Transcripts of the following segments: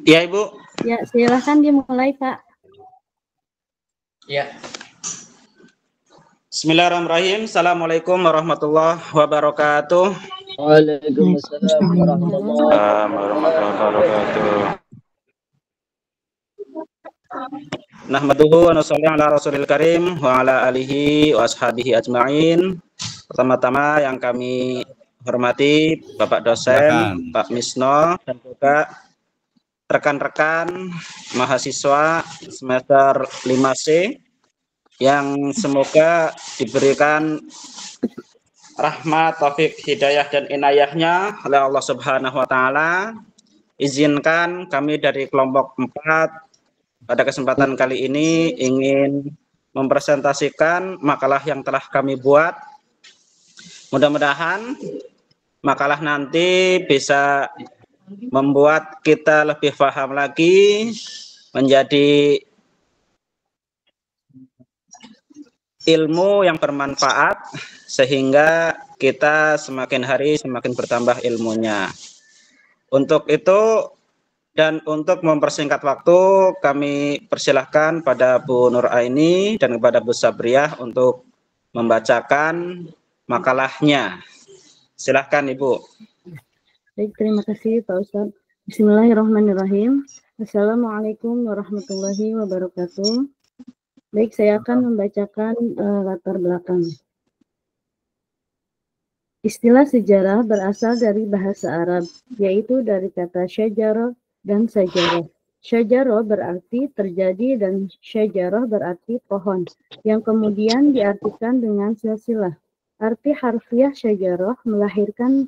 Ya, Ibu. Ya, silakan dimulai, Pak. Ya. Bismillahirrahmanirrahim. Assalamualaikum warahmatullahi wabarakatuh. Waalaikumsalam warahmatullahi wabarakatuh. Nahmaduhu wa nusalli ala Rasulil Karim wa ala alihi wa ashabihi ajma'in. Pertama-tama yang kami hormati Bapak dosen, Pak Misno, dan juga rekan-rekan mahasiswa semester 5C yang semoga diberikan rahmat, taufik, hidayah, dan inayahnya oleh Allah Subhanahu wa Ta'ala. Izinkan kami dari kelompok 4 pada kesempatan kali ini ingin mempresentasikan makalah yang telah kami buat. Mudah-mudahan makalah nanti bisa membuat kita lebih paham lagi, menjadi ilmu yang bermanfaat, sehingga kita semakin hari semakin bertambah ilmunya. Untuk itu dan untuk mempersingkat waktu, kami persilahkan pada Bu Nur Aini dan kepada Bu Sabriyah untuk membacakan makalahnya. Silahkan Ibu. Baik, terima kasih Pak Ustadz. Bismillahirrahmanirrahim. Assalamualaikum warahmatullahi wabarakatuh. Baik, saya akan membacakan latar belakang. Istilah sejarah berasal dari bahasa Arab, yaitu dari kata syajarah dan sajarah. Syajarah berarti terjadi dan syajarah berarti pohon, yang kemudian diartikan dengan silsilah. Arti harfiah syajarah melahirkan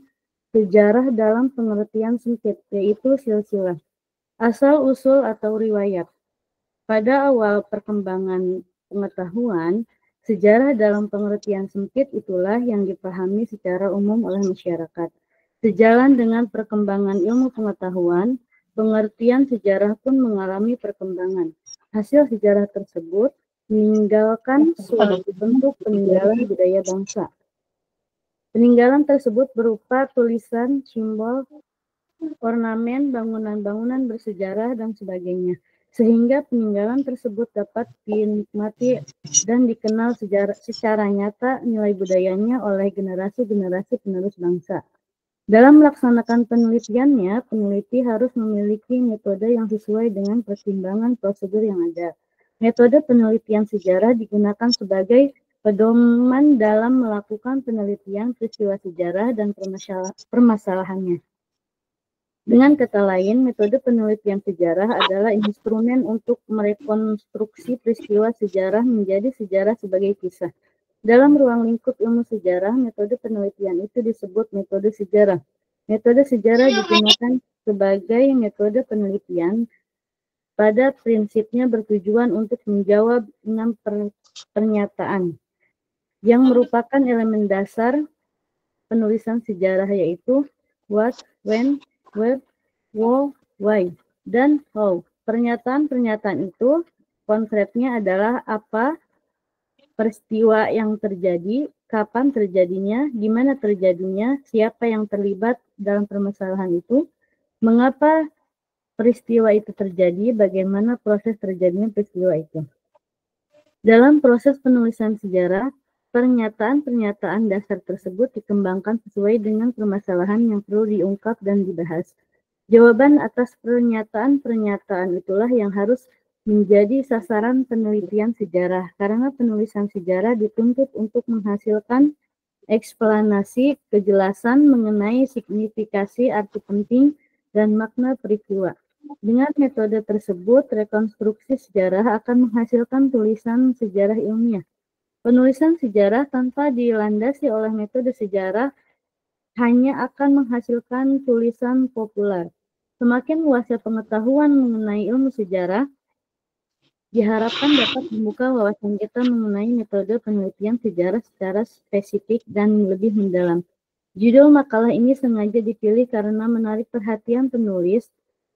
sejarah dalam pengertian sempit, yaitu silsilah. Asal-usul atau riwayat. Pada awal perkembangan pengetahuan, sejarah dalam pengertian sempit itulah yang dipahami secara umum oleh masyarakat. Sejalan dengan perkembangan ilmu pengetahuan, pengertian sejarah pun mengalami perkembangan. Hasil sejarah tersebut meninggalkan suatu bentuk peninggalan budaya bangsa. Peninggalan tersebut berupa tulisan, simbol, ornamen, bangunan-bangunan bersejarah, dan sebagainya. Sehingga peninggalan tersebut dapat dinikmati dan dikenal secara nyata nilai budayanya oleh generasi-generasi penerus bangsa. Dalam melaksanakan penelitiannya, peneliti harus memiliki metode yang sesuai dengan pertimbangan prosedur yang ada. Metode penelitian sejarah digunakan sebagai pedoman dalam melakukan penelitian peristiwa sejarah dan permasalahannya. Dengan kata lain, metode penelitian sejarah adalah instrumen untuk merekonstruksi peristiwa sejarah menjadi sejarah sebagai kisah. Dalam ruang lingkup ilmu sejarah, metode penelitian itu disebut metode sejarah. Metode sejarah digunakan sebagai metode penelitian pada prinsipnya bertujuan untuk menjawab 6 pernyataan yang merupakan elemen dasar penulisan sejarah, yaitu what, when, where, why, dan how. Pernyataan-pernyataan itu konsepnya adalah apa peristiwa yang terjadi, kapan terjadinya, di mana terjadinya, siapa yang terlibat dalam permasalahan itu, mengapa peristiwa itu terjadi, bagaimana proses terjadinya peristiwa itu. Dalam proses penulisan sejarah, pernyataan-pernyataan dasar tersebut dikembangkan sesuai dengan permasalahan yang perlu diungkap dan dibahas. Jawaban atas pernyataan-pernyataan itulah yang harus menjadi sasaran penelitian sejarah, karena penulisan sejarah dituntut untuk menghasilkan eksplanasi, kejelasan mengenai signifikasi, arti penting, dan makna peristiwa. Dengan metode tersebut, rekonstruksi sejarah akan menghasilkan tulisan sejarah ilmiah. Penulisan sejarah tanpa dilandasi oleh metode sejarah hanya akan menghasilkan tulisan populer. Semakin luasnya pengetahuan mengenai ilmu sejarah, diharapkan dapat membuka wawasan kita mengenai metode penelitian sejarah secara spesifik dan lebih mendalam. Judul makalah ini sengaja dipilih karena menarik perhatian penulis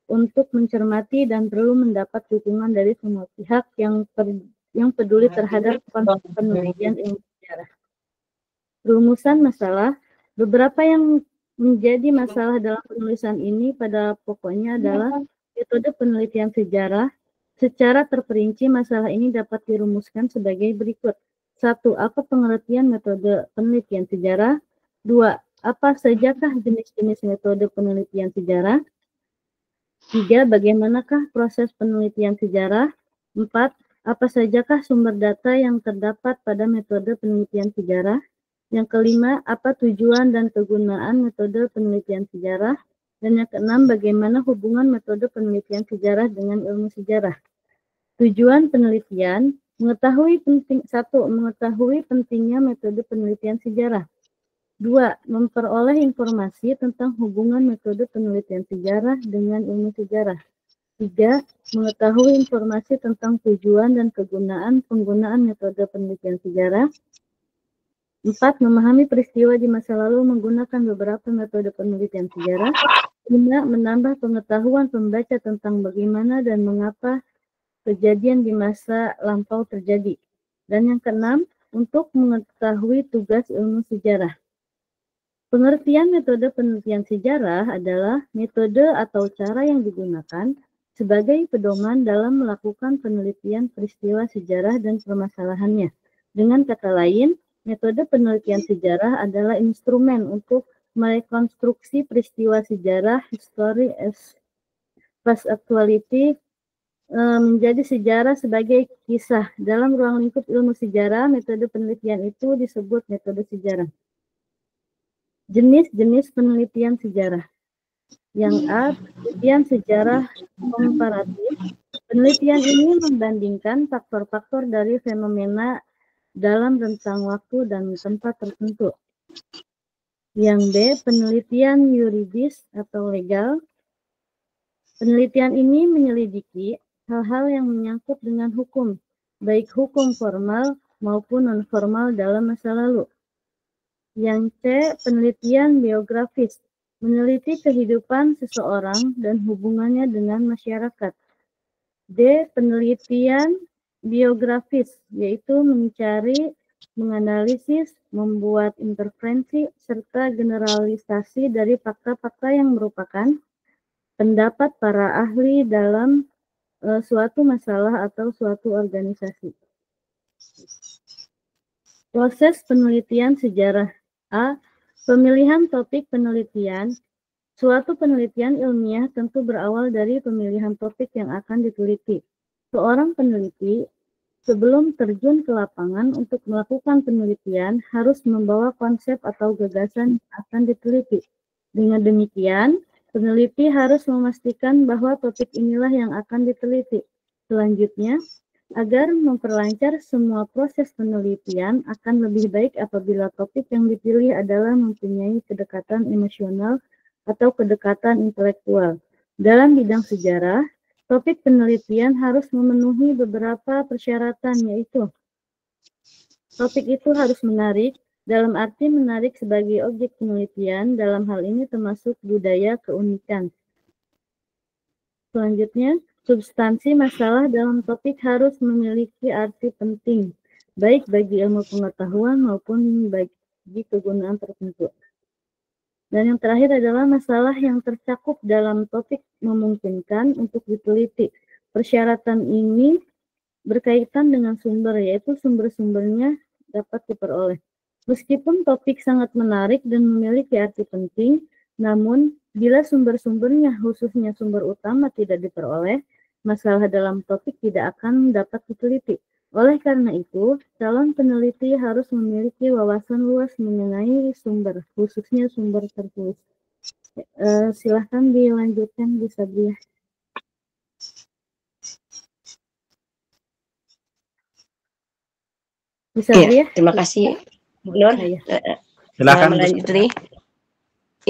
untuk mencermati dan perlu mendapat dukungan dari semua pihak yang peduli terhadap konsep penelitian ilmu sejarah. Rumusan masalah, beberapa yang menjadi masalah dalam penulisan ini pada pokoknya adalah metode penelitian sejarah. Secara terperinci, masalah ini dapat dirumuskan sebagai berikut. 1. Apa pengertian metode penelitian sejarah? 2. Apa sajakah jenis-jenis metode penelitian sejarah? 3. Bagaimanakah proses penelitian sejarah? 4. Apa sajakah sumber data yang terdapat pada metode penelitian sejarah? Yang kelima, apa tujuan dan kegunaan metode penelitian sejarah? Dan yang keenam, bagaimana hubungan metode penelitian sejarah dengan ilmu sejarah? Tujuan penelitian, mengetahui pentingnya metode penelitian sejarah. 2. Memperoleh informasi tentang hubungan metode penelitian sejarah dengan ilmu sejarah. 3. Mengetahui informasi tentang tujuan dan kegunaan penggunaan metode penelitian sejarah. 4. Memahami peristiwa di masa lalu menggunakan beberapa metode penelitian sejarah. 5. Menambah pengetahuan pembaca tentang bagaimana dan mengapa kejadian di masa lampau terjadi. Dan yang keenam, untuk mengetahui tugas ilmu sejarah. Pengertian metode penelitian sejarah adalah metode atau cara yang digunakan sebagai pedoman dalam melakukan penelitian peristiwa sejarah dan permasalahannya. Dengan kata lain, metode penelitian sejarah adalah instrumen untuk merekonstruksi peristiwa sejarah, history as past actuality, menjadi sejarah sebagai kisah. Dalam ruang lingkup ilmu sejarah, metode penelitian itu disebut metode sejarah. Jenis-jenis penelitian sejarah. Yang A, penelitian sejarah komparatif. Penelitian ini membandingkan faktor-faktor dari fenomena dalam rentang waktu dan tempat tertentu. Yang B, penelitian yuridis atau legal. Penelitian ini menyelidiki hal-hal yang menyangkut dengan hukum, baik hukum formal maupun non-formal dalam masa lalu. Yang C, penelitian biografis, meneliti kehidupan seseorang dan hubungannya dengan masyarakat. D, penelitian biografis, yaitu mencari, menganalisis, membuat interferensi, serta generalisasi dari fakta-fakta yang merupakan pendapat para ahli dalam suatu masalah atau suatu organisasi. Proses penelitian sejarah. A. Pemilihan topik penelitian. Suatu penelitian ilmiah tentu berawal dari pemilihan topik yang akan diteliti. Seorang peneliti sebelum terjun ke lapangan untuk melakukan penelitian harus membawa konsep atau gagasan yang akan diteliti. Dengan demikian, peneliti harus memastikan bahwa topik inilah yang akan diteliti. Selanjutnya, agar memperlancar semua proses penelitian akan lebih baik apabila topik yang dipilih adalah mempunyai kedekatan emosional atau kedekatan intelektual. Dalam bidang sejarah, topik penelitian harus memenuhi beberapa persyaratan, yaitu topik itu harus menarik, dalam arti menarik sebagai objek penelitian, dalam hal ini termasuk budaya keunikan. Selanjutnya, substansi masalah dalam topik harus memiliki arti penting, baik bagi ilmu pengetahuan maupun bagi kegunaan tertentu. Dan yang terakhir adalah masalah yang tercakup dalam topik memungkinkan untuk diteliti. Persyaratan ini berkaitan dengan sumber, yaitu sumber-sumbernya dapat diperoleh. Meskipun topik sangat menarik dan memiliki arti penting, namun bila sumber-sumbernya, khususnya sumber utama, tidak diperoleh, masalah dalam topik tidak akan dapat diteliti. Oleh karena itu, calon peneliti harus memiliki wawasan luas mengenai sumber, khususnya sumber tertulis. Silahkan dilanjutkan, Bu Sabriah. Bisa ya, terima kasih, Bu Nur. Silakan. Melanjutkan.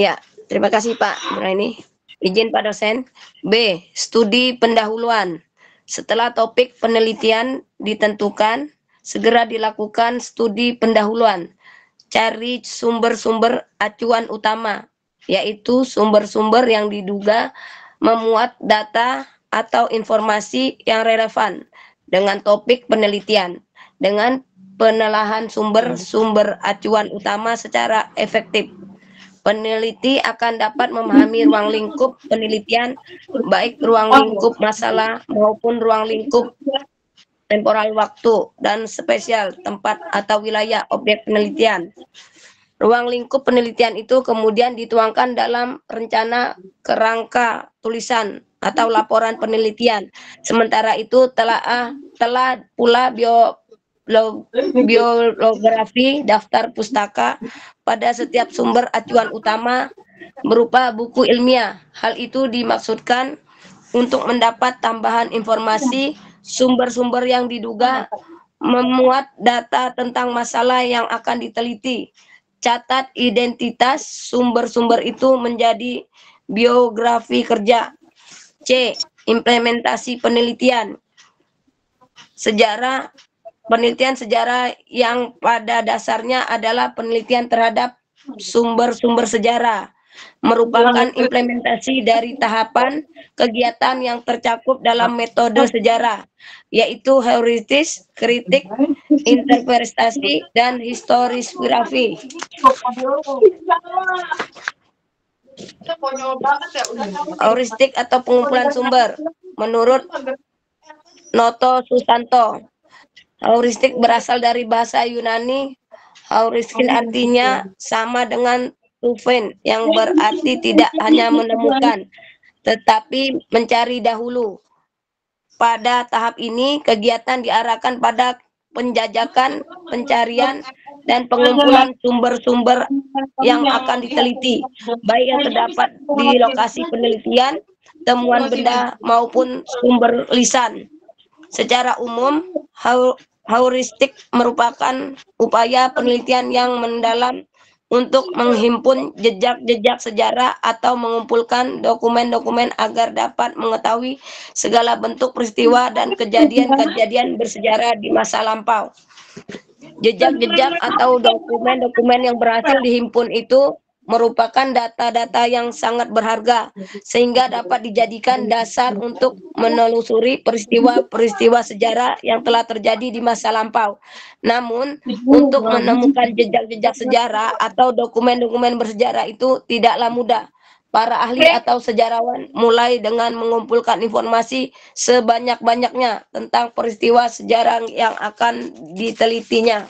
Ya, terima kasih Pak Nuraini. Izin Pak dosen. B. Studi pendahuluan. Setelah topik penelitian ditentukan, segera dilakukan studi pendahuluan. Cari sumber-sumber acuan utama, yaitu sumber-sumber yang diduga memuat data atau informasi yang relevan dengan topik penelitian, dengan penelahan sumber-sumber acuan utama secara efektif. Peneliti akan dapat memahami ruang lingkup penelitian, baik ruang lingkup masalah maupun ruang lingkup temporal waktu dan spesial tempat atau wilayah objek penelitian. Ruang lingkup penelitian itu kemudian dituangkan dalam rencana kerangka tulisan atau laporan penelitian. Sementara itu telah pula bibliografi daftar pustaka pada setiap sumber acuan utama berupa buku ilmiah. Hal itu dimaksudkan untuk mendapat tambahan informasi sumber-sumber yang diduga memuat data tentang masalah yang akan diteliti. Catat identitas sumber-sumber itu menjadi biografi kerja. C. Implementasi penelitian. Sejarah. Penelitian sejarah yang pada dasarnya adalah penelitian terhadap sumber-sumber sejarah, merupakan implementasi dari tahapan kegiatan yang tercakup dalam metode sejarah, yaitu heuristis, kritik, interpretasi, dan historiografi. Heuristik atau pengumpulan sumber. Menurut Noto Susanto, heuristik berasal dari bahasa Yunani. Heuristik artinya sama dengan to find, yang berarti tidak hanya menemukan, tetapi mencari dahulu. Pada tahap ini, kegiatan diarahkan pada penjajakan, pencarian, dan pengumpulan sumber-sumber yang akan diteliti, baik yang terdapat di lokasi penelitian, temuan benda, maupun sumber lisan. Secara umum, heuristik merupakan upaya penelitian yang mendalam untuk menghimpun jejak-jejak sejarah atau mengumpulkan dokumen-dokumen agar dapat mengetahui segala bentuk peristiwa dan kejadian-kejadian bersejarah di masa lampau. Jejak-jejak atau dokumen-dokumen yang berhasil dihimpun itu merupakan data-data yang sangat berharga, sehingga dapat dijadikan dasar untuk menelusuri peristiwa-peristiwa sejarah yang telah terjadi di masa lampau. Namun, untuk menemukan jejak-jejak sejarah atau dokumen-dokumen bersejarah itu tidaklah mudah. Para ahli atau sejarawan mulai dengan mengumpulkan informasi sebanyak-banyaknya tentang peristiwa sejarah yang akan ditelitinya.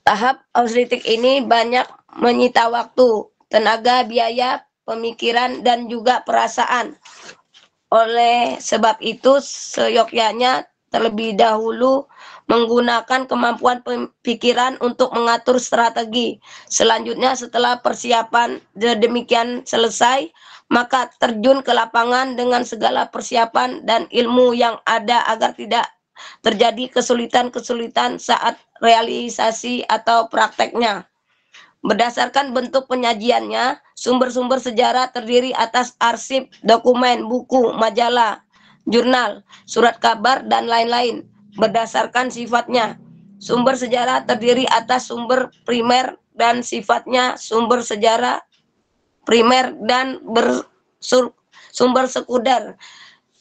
Tahap heuristik ini banyak menyita waktu, tenaga, biaya, pemikiran, dan juga perasaan. Oleh sebab itu, seyogyanya terlebih dahulu menggunakan kemampuan pikiran untuk mengatur strategi. Selanjutnya, setelah persiapan demikian selesai, maka terjun ke lapangan dengan segala persiapan dan ilmu yang ada agar tidak terjadi kesulitan-kesulitan saat realisasi atau prakteknya. Berdasarkan bentuk penyajiannya, sumber-sumber sejarah terdiri atas arsip, dokumen, buku, majalah, jurnal, surat kabar, dan lain-lain. Berdasarkan sifatnya, sumber sejarah terdiri atas sumber primer dan sifatnya sumber sejarah primer dan sumber sekunder.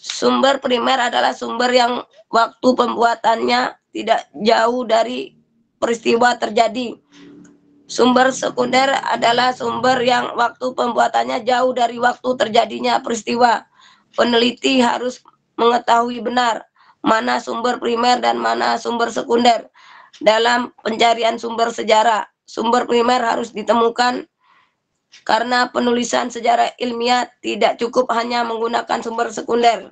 Sumber primer adalah sumber yang waktu pembuatannya tidak jauh dari peristiwa terjadi. Sumber sekunder adalah sumber yang waktu pembuatannya jauh dari waktu terjadinya peristiwa. Peneliti harus mengetahui benar mana sumber primer dan mana sumber sekunder. Dalam pencarian sumber sejarah, sumber primer harus ditemukan karena penulisan sejarah ilmiah tidak cukup hanya menggunakan sumber sekunder.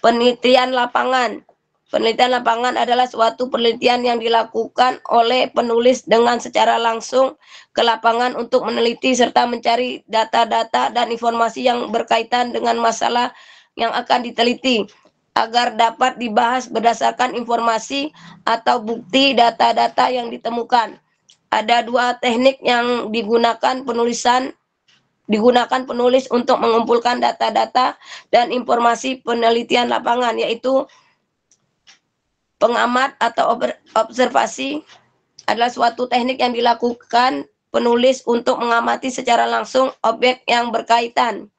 Penelitian lapangan. Penelitian lapangan adalah suatu penelitian yang dilakukan oleh penulis dengan secara langsung ke lapangan untuk meneliti serta mencari data-data dan informasi yang berkaitan dengan masalah yang akan diteliti agar dapat dibahas berdasarkan informasi atau bukti data-data yang ditemukan. Ada dua teknik yang digunakan penulis untuk mengumpulkan data-data dan informasi penelitian lapangan, yaitu pengamat atau observasi adalah suatu teknik yang dilakukan penulis untuk mengamati secara langsung objek yang berkaitan.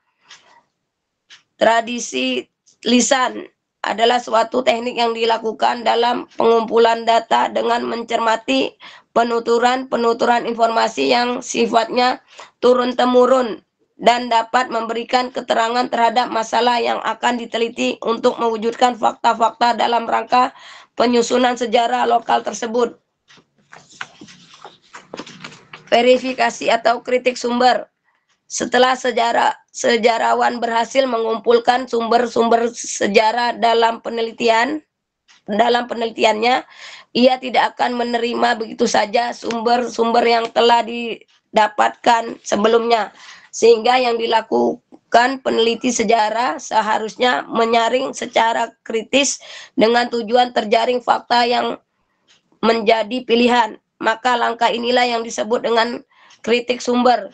Tradisi lisan adalah suatu teknik yang dilakukan dalam pengumpulan data dengan mencermati penuturan informasi yang sifatnya turun-temurun dan dapat memberikan keterangan terhadap masalah yang akan diteliti untuk mewujudkan fakta-fakta dalam rangka penyusunan sejarah lokal tersebut. Verifikasi atau kritik sumber. Setelah sejarawan berhasil mengumpulkan sumber-sumber sejarah dalam penelitiannya, ia tidak akan menerima begitu saja sumber-sumber yang telah didapatkan sebelumnya, sehingga yang dilakukan peneliti sejarah seharusnya menyaring secara kritis dengan tujuan terjaring fakta yang menjadi pilihan. Maka langkah inilah yang disebut dengan kritik sumber.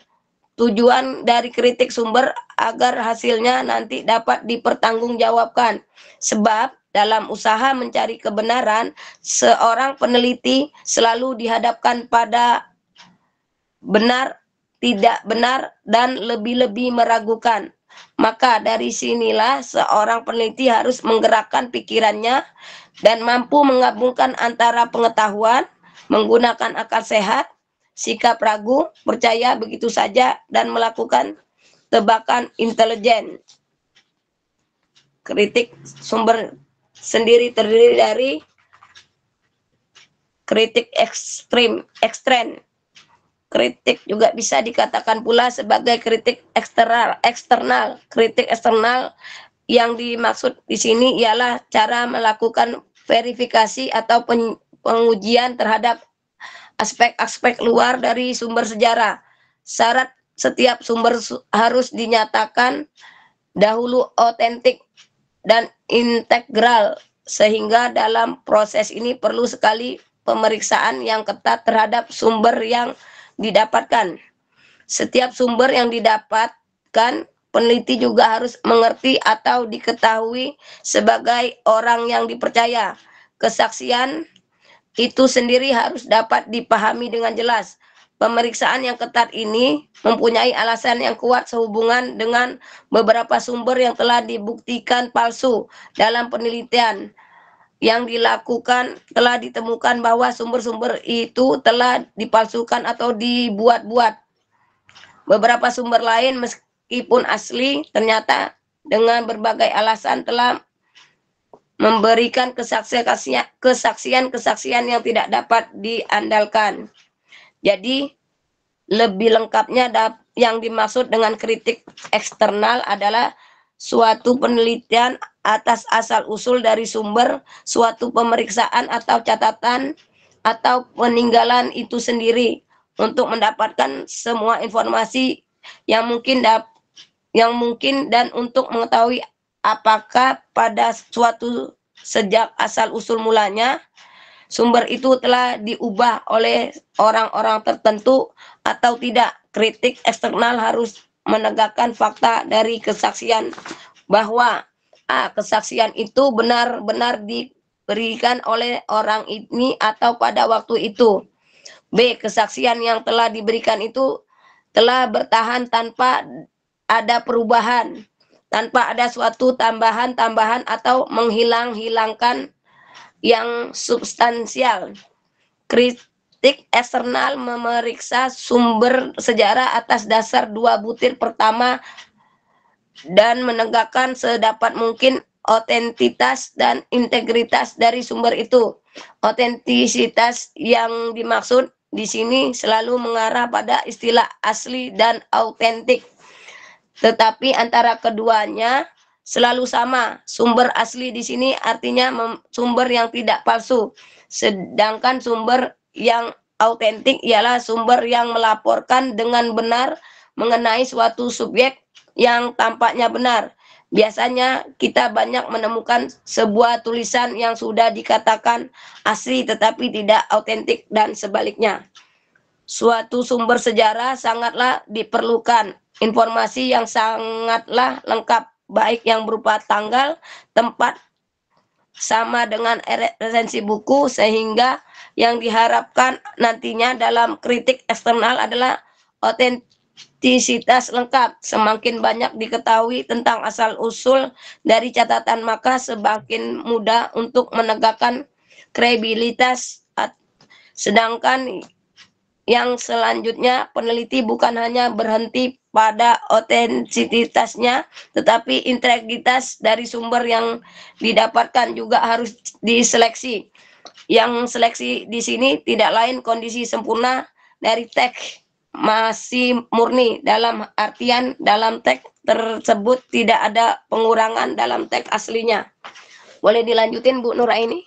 Tujuan dari kritik sumber agar hasilnya nanti dapat dipertanggungjawabkan. Sebab dalam usaha mencari kebenaran, seorang peneliti selalu dihadapkan pada benar, tidak benar, dan lebih-lebih meragukan. Maka dari sinilah seorang peneliti harus menggerakkan pikirannya dan mampu menggabungkan antara pengetahuan, menggunakan akal sehat, sikap ragu, percaya begitu saja, dan melakukan tebakan intelijen. Kritik sumber sendiri terdiri dari kritik ekstrem. Kritik juga bisa dikatakan pula sebagai kritik eksternal. Kritik eksternal yang dimaksud di sini ialah cara melakukan verifikasi atau pengujian terhadap aspek-aspek luar dari sumber sejarah. Syarat setiap sumber harus dinyatakan dahulu otentik dan integral, sehingga dalam proses ini perlu sekali pemeriksaan yang ketat terhadap sumber yang didapatkan. Setiap sumber yang didapatkan, peneliti juga harus mengerti atau diketahui sebagai orang yang dipercaya. Kesaksian itu sendiri harus dapat dipahami dengan jelas. Pemeriksaan yang ketat ini mempunyai alasan yang kuat sehubungan dengan beberapa sumber yang telah dibuktikan palsu dalam penelitian yang dilakukan. Telah ditemukan bahwa sumber-sumber itu telah dipalsukan atau dibuat-buat. Beberapa sumber lain meskipun asli ternyata dengan berbagai alasan telah memberikan kesaksian yang tidak dapat diandalkan. Jadi lebih lengkapnya yang dimaksud dengan kritik eksternal adalah suatu penelitian atas asal-usul dari sumber, suatu pemeriksaan atau catatan atau peninggalan itu sendiri untuk mendapatkan semua informasi yang mungkin dan untuk mengetahui apakah pada suatu sejak asal-usul mulanya sumber itu telah diubah oleh orang-orang tertentu atau tidak. Kritik eksternal harus menegakkan fakta dari kesaksian bahwa kesaksian itu benar-benar diberikan oleh orang ini atau pada waktu itu. B. Kesaksian yang telah diberikan itu telah bertahan tanpa ada perubahan, tanpa ada suatu tambahan-tambahan atau menghilangkan yang substansial. Kritik eksternal memeriksa sumber sejarah atas dasar 2 butir pertama dan menegakkan sedapat mungkin otentitas dan integritas dari sumber itu. Otentisitas yang dimaksud di sini selalu mengarah pada istilah asli dan autentik. Tetapi antara keduanya selalu sama. Sumber asli di sini artinya sumber yang tidak palsu. Sedangkan sumber yang autentik ialah sumber yang melaporkan dengan benar mengenai suatu subjek yang tampaknya benar. Biasanya kita banyak menemukan sebuah tulisan yang sudah dikatakan asli tetapi tidak autentik dan sebaliknya. Suatu sumber sejarah sangatlah diperlukan. Informasi yang sangatlah lengkap, baik yang berupa tanggal, tempat, sama dengan resensi buku, sehingga yang diharapkan nantinya dalam kritik eksternal adalah otentisitas lengkap. Semakin banyak diketahui tentang asal-usul dari catatan, maka semakin mudah untuk menegakkan kredibilitas. Sedangkan Yang selanjutnya, peneliti bukan hanya berhenti pada otentisitasnya, tetapi integritas dari sumber yang didapatkan juga harus diseleksi. Yang seleksi di sini tidak lain kondisi sempurna dari teks masih murni, dalam artian dalam teks tersebut tidak ada pengurangan dalam teks aslinya. Boleh dilanjutin Bu Nuraini?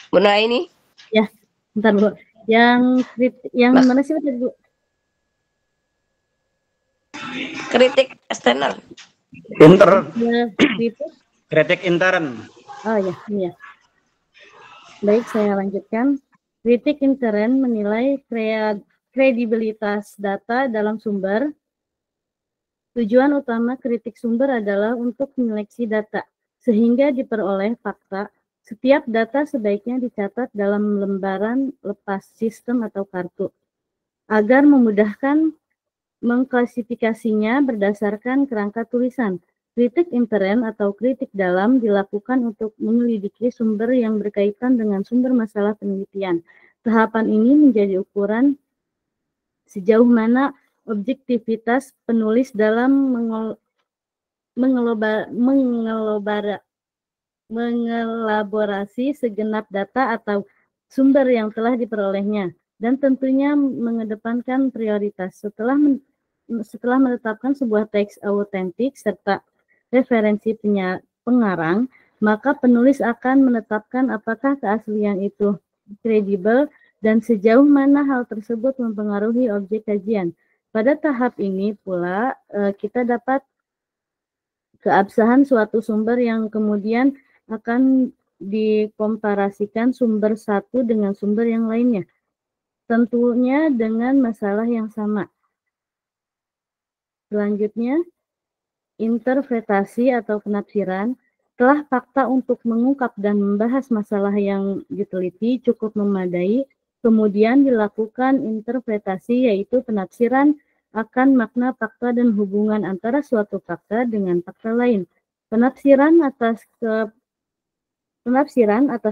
Bu Nuraini? Ya, bentar Bu. Yang mana sih tadi Bu? Kritik eksternal. Kritik intern. Oh ya, iya. Baik, saya lanjutkan. Kritik intern menilai kredibilitas data dalam sumber. Tujuan utama kritik sumber adalah untuk menyeleksi data, sehingga diperoleh fakta. Setiap data sebaiknya dicatat dalam lembaran lepas sistem atau kartu, agar memudahkan mengklasifikasinya berdasarkan kerangka tulisan. Kritik intern atau kritik dalam dilakukan untuk menyelidiki sumber yang berkaitan dengan sumber masalah penelitian. Tahapan ini menjadi ukuran sejauh mana objektivitas penulis dalam mengelaborasi segenap data atau sumber yang telah diperolehnya, dan tentunya mengedepankan prioritas. Setelah menetapkan sebuah teks autentik serta referensi pengarang, maka penulis akan menetapkan apakah keaslian itu kredibel dan sejauh mana hal tersebut mempengaruhi objek kajian. Pada tahap ini pula kita dapat keabsahan suatu sumber yang kemudian akan dikomparasikan sumber satu dengan sumber yang lainnya, tentunya dengan masalah yang sama. Selanjutnya, interpretasi atau penafsiran. Setelah fakta untuk mengungkap dan membahas masalah yang diteliti cukup memadai, kemudian dilakukan interpretasi, yaitu penafsiran akan makna fakta dan hubungan antara suatu fakta dengan fakta lain. Penafsiran atas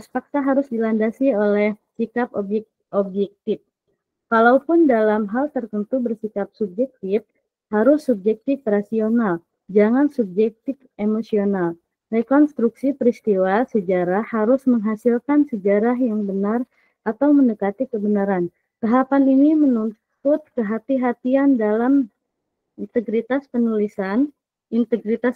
fakta harus dilandasi oleh sikap objektif. Kalaupun dalam hal tertentu bersikap subjektif, harus subjektif rasional, jangan subjektif emosional. Rekonstruksi peristiwa sejarah harus menghasilkan sejarah yang benar atau mendekati kebenaran. Tahapan ini menuntut kehati-hatian dalam integritas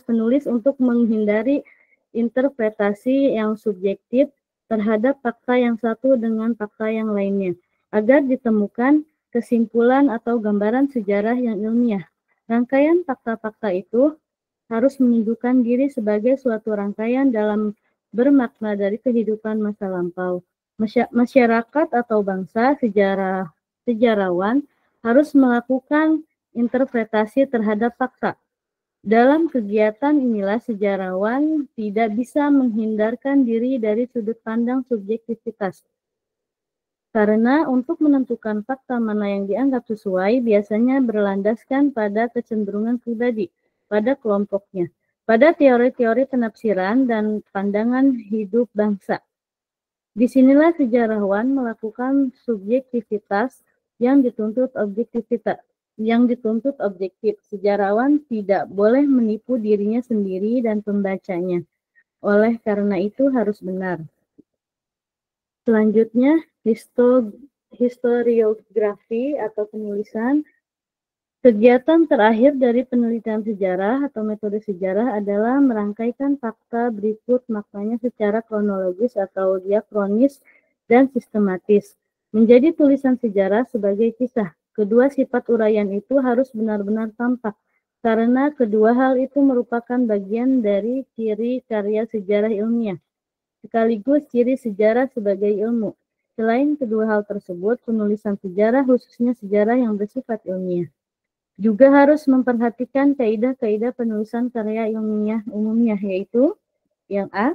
penulis untuk menghindari interpretasi yang subjektif terhadap fakta yang satu dengan fakta yang lainnya, agar ditemukan kesimpulan atau gambaran sejarah yang ilmiah. Rangkaian fakta-fakta itu harus menunjukkan diri sebagai suatu rangkaian dalam bermakna dari kehidupan masa lampau. Masyarakat atau bangsa, sejarawan harus melakukan interpretasi terhadap fakta. Dalam kegiatan inilah sejarawan tidak bisa menghindarkan diri dari sudut pandang subjektivitas. Karena untuk menentukan fakta mana yang dianggap sesuai biasanya berlandaskan pada kecenderungan pribadi pada kelompoknya, pada teori-teori penafsiran dan pandangan hidup bangsa. Disinilah sejarawan melakukan subjektivitas yang dituntut objektif. Sejarawan tidak boleh menipu dirinya sendiri dan pembacanya. Oleh karena itu harus benar. Selanjutnya, historiografi atau penulisan. Kegiatan terakhir dari penelitian sejarah atau metode sejarah adalah merangkaikan fakta berikut maknanya secara kronologis atau diakronis dan sistematis, menjadi tulisan sejarah sebagai kisah. Kedua sifat uraian itu harus benar-benar tampak, karena kedua hal itu merupakan bagian dari ciri karya sejarah ilmiah, sekaligus ciri sejarah sebagai ilmu. Selain kedua hal tersebut, penulisan sejarah, khususnya sejarah yang bersifat ilmiah, juga harus memperhatikan kaidah-kaidah penulisan karya ilmiah umumnya, yaitu yang A,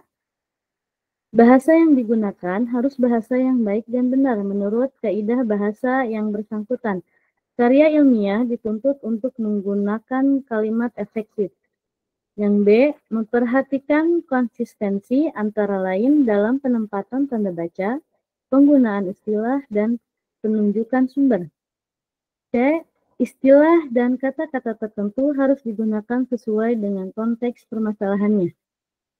bahasa yang digunakan harus bahasa yang baik dan benar menurut kaidah bahasa yang bersangkutan. Karya ilmiah dituntut untuk menggunakan kalimat efektif. Yang B, memperhatikan konsistensi antara lain dalam penempatan tanda baca, penggunaan istilah, dan penunjukan sumber. C. Istilah dan kata-kata tertentu harus digunakan sesuai dengan konteks permasalahannya.